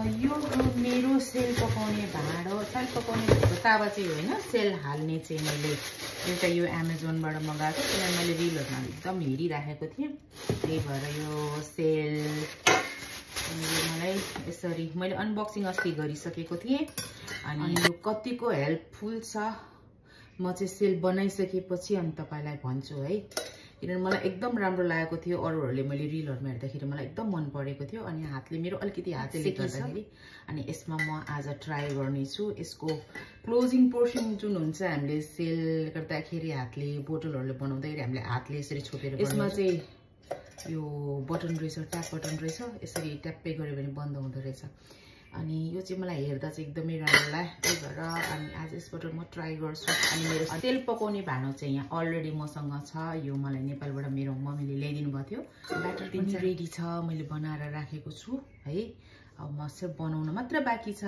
यो मेरो सेल पकाउने भाँडो सेल पकाउने तावा चाहिँ होइन सेल हाल्ने चाहिँ मैले एउटा यो एमाजोनबाट मगाएको किनभने मैले रिलहरुमा एकदम हेरिराखेको थिएँ त्यही भएर यो सेल मलाई यसरी मैले अनबक्सिङ अस्ति गरिसकेको थिएँ अनि यो कतिको हेल्पफुल छ म चाहिँ सेल बनाइसकेपछि अनि तपाईलाई भन्छु है किनभने मलाई एकदम राम्रो लागेको थियो अरूहरूले मैले रिलहरुमा हेर्दाखेरि मलाई एकदम मन परेको थियो अनि हातले मेरो अलिकति हातले गर्दाखेरि अनि यसमा म आज ट्राई गर्ने छु यसको क्लोजिङ पोर्सन जुन हुन्छ हामीले सेल गर्दाखेरि हातले बोतलहरुले बनाउँदाखेरि हामीले हातले यसरी छोपेर यसमा चाहिँ यो बटन रहेछ ट्याप बटन रहेछ यसरी ट्यापै गरे भने बन्द हुँदो रहेछ अनि यो चाहिँ मलाई हेर्दा चाहिँ एकदमै राम्रो लाग्यो त्यही भएर अनि आज यसबाट म ट्राई गर्छु अनि मेरो तेल पकाउने भाँडो चाहिँ यहाँ अलरेडी मसँग छ यो मलाई नेपालबाट मेरो मम्मीले ल्याइदिनु भएको थियो ब्याटर पनि रेडी छ मैले बनाएर राखेको छु है अब म चाहिँ बनाउन मात्र बाँकी छ